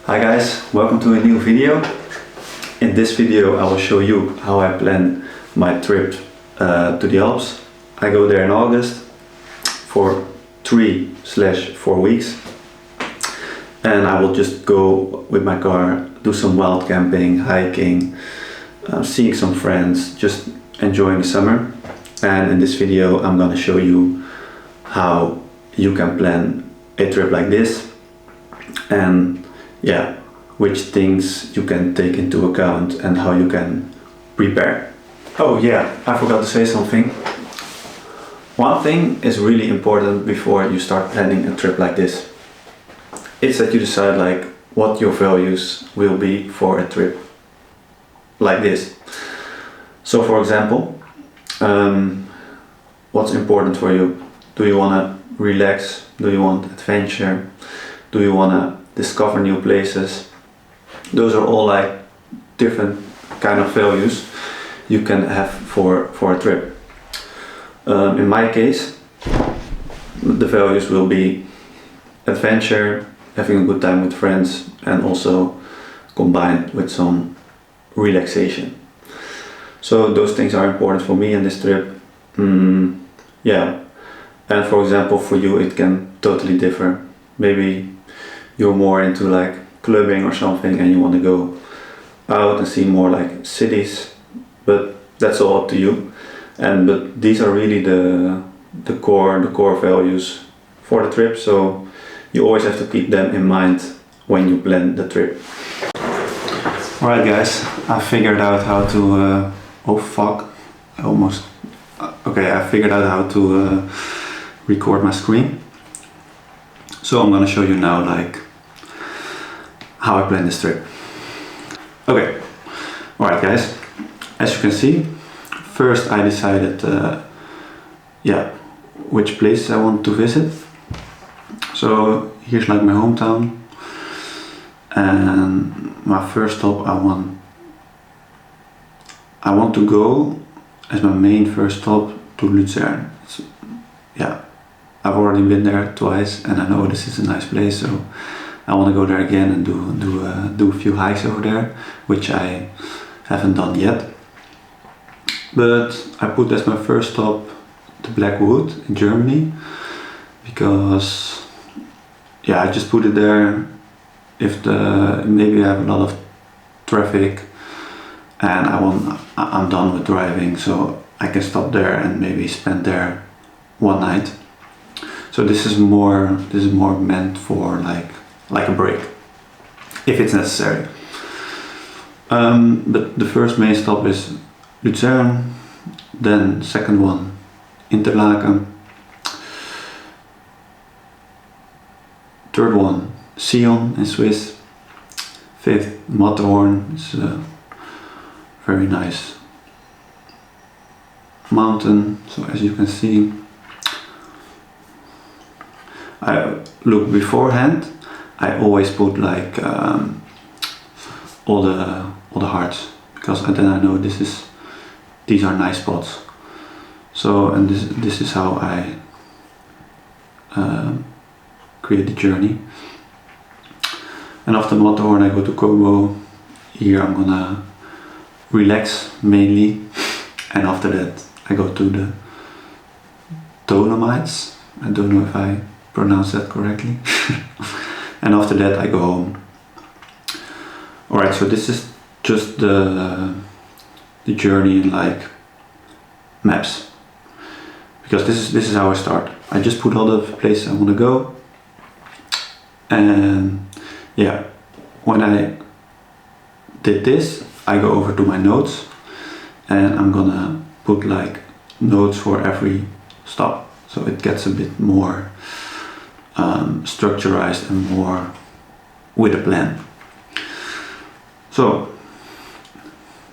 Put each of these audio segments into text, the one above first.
Hi guys, welcome to a new video. In this video I will show you how I plan my trip to the Alps. I go there in August for 3/4 weeks and I will just go with my car, do some wild camping, hiking, seeing some friends, just enjoying the summer. And in this video I'm gonna show you how you can plan a trip like this and which things you can take into account and how you can prepare. Oh yeah, I forgot to say something. One thing is really important before you start planning a trip like this. It's that you decide like what your values will be for a trip like this. So for example, what's important for you? Do you want to relax? Do you want adventure? Do you want to discover new places? Those are all like different kind of values you can have for a trip. In my case, the values will be adventure, having a good time with friends, and also combined with some relaxation. So those things are important for me in this trip. And for example, for you it can totally differ. Maybe you're more into like clubbing or something and you want to go out and see more like cities, but that's all up to you. But these are really the core values for the trip, so you always have to keep them in mind when you plan the trip. Alright guys, I figured out how to I figured out how to record my screen. So I'm gonna show you now like how I plan this trip. Okay, alright guys, as you can see, first I decided which place I want to visit. So here's like my hometown, and my first stop I want to go as my main first stop to Lucerne. So, I've already been there twice and I know this is a nice place, so I want to go there again and do a few hikes over there, which I haven't done yet. But I put as my first stop the Black Wood in Germany, because I just put it there if maybe I have a lot of traffic and I'm done with driving, so I can stop there and maybe spend there one night. So this is more meant for like a break, if it's necessary. But the first main stop is Lucerne, then second one Interlaken, third one Sion in Swiss, fifth Matterhorn. It's a very nice mountain. So as you can see, I look beforehand. I always put like all the hearts, because then I know these are nice spots. So and this is how I create the journey. And after Matterhorn I go to Como. Here I'm gonna relax mainly, and after that I go to the Dolomites. I don't know if I pronounce that correctly. And after that I go home. Alright, so this is just the journey in like maps, because this is how I start. I just put all the places I want to go, and when I did this I go over to my notes and I'm gonna put like notes for every stop, so it gets a bit more structurized and more with a plan. So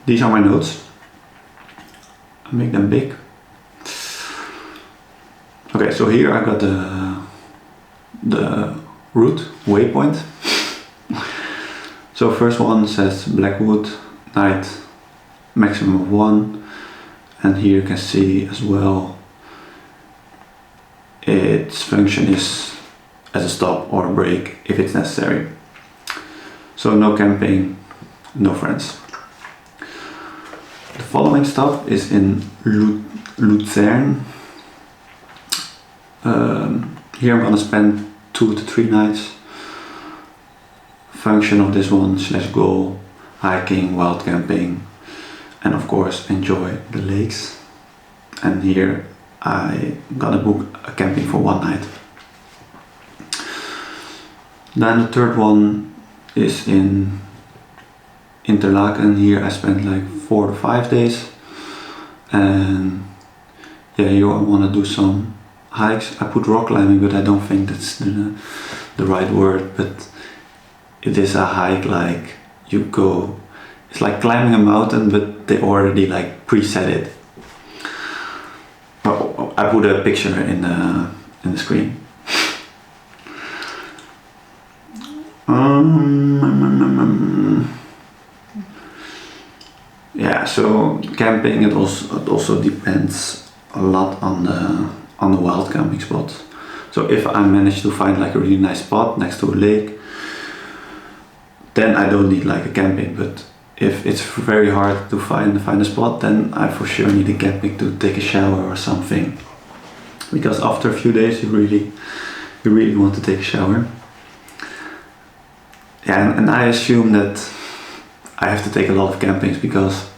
these are my notes. I make them big. Okay, so here I got the route waypoint. So first one says Blackwood, night maximum of 1, and here you can see as well its function is as a stop or a break if it's necessary. So no camping, no friends. The following stop is in Luzern. Here I'm gonna spend 2 to 3 nights. Function of this one / goal, hiking, wild camping, and of course enjoy the lakes. And here I gonna book a camping for 1 night. Then the third one is in Interlaken. Here I spent like 4 to 5 days, and yeah, here I want to do some hikes. I put rock climbing, but I don't think that's the right word, but it is a hike like you go, it's like climbing a mountain, but they already like preset it. Oh, I put a picture in the screen. Yeah, so camping, it also depends a lot on the wild camping spot. So if I manage to find like a really nice spot next to a lake, then I don't need like a camping. But if it's very hard to find a spot, then I for sure need a camping to take a shower or something. Because after a few days you really want to take a shower. Yeah, and I assume that I have to take a lot of campings because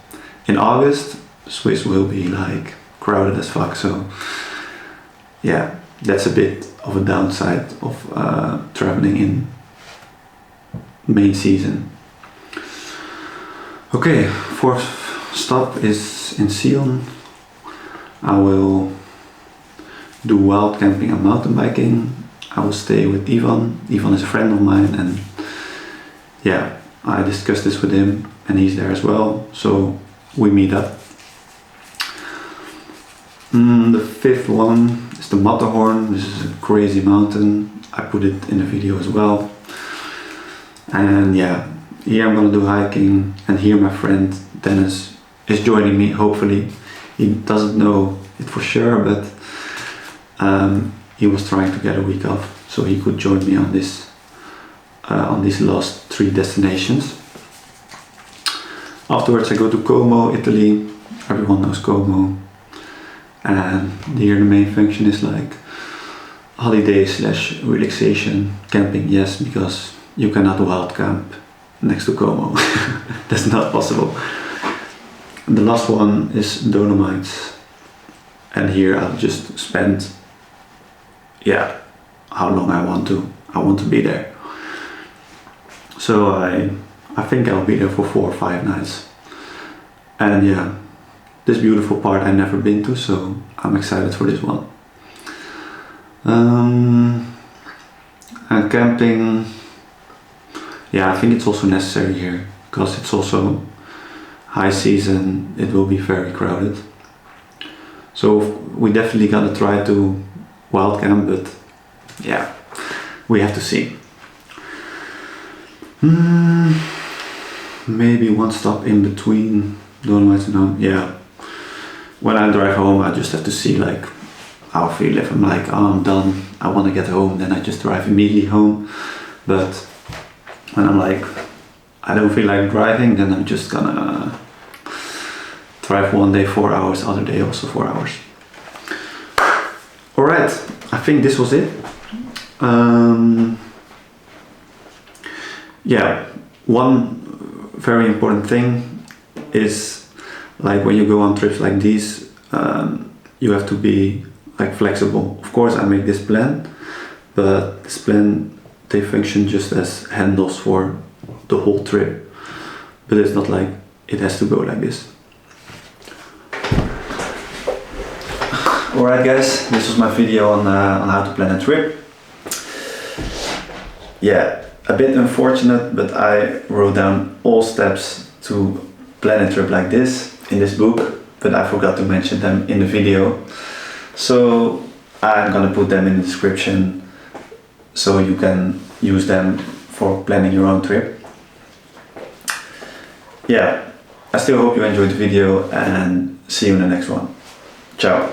in August Swiss will be like crowded as fuck. So yeah, that's a bit of a downside of traveling in main season. Okay, fourth stop is in Sion. I will do wild camping and mountain biking. I will stay with Ivan. Ivan is a friend of mine, and yeah, I discussed this with him and he's there as well, so we meet up. The fifth one is the Matterhorn. This is a crazy mountain. I put it in the video as well. And yeah, here I'm gonna do hiking, and here my friend Dennis is joining me, hopefully. He doesn't know it for sure, but he was trying to get a week off so he could join me on this on these last 3 destinations. Afterwards I go to Como, Italy. Everyone knows Como. And here the main function is like holiday / relaxation camping, yes, because you cannot wild camp next to Como. That's not possible. The last one is Dolomites, and here I'll just spend, yeah, how long I want to be there. So I think I'll be there for 4 or 5 nights. And yeah, this beautiful part I've never been to, so I'm excited for this one. And camping, yeah, I think it's also necessary here because it's also high season. It will be very crowded. So we definitely gotta try to wild camp, but yeah, we have to see. Maybe one stop in between Dolomites and home. Yeah, when I drive home I just have to see like how I feel. If I'm like, oh, I'm done, I want to get home, then I just drive immediately home. But when I'm like, I don't feel like driving, then I'm just gonna drive one day 4 hours, other day also 4 hours. Alright, I think this was it. Yeah, one very important thing is like when you go on trips like these, you have to be like flexible. Of course I make this plan, but this plan, they function just as handles for the whole trip, but it's not like it has to go like this. Alright guys, this was my video on how to plan a trip. Yeah, a bit unfortunate, but I wrote down all steps to plan a trip like this in this book, but I forgot to mention them in the video. So I'm gonna put them in the description so you can use them for planning your own trip. Yeah, I still hope you enjoyed the video, and see you in the next one. Ciao.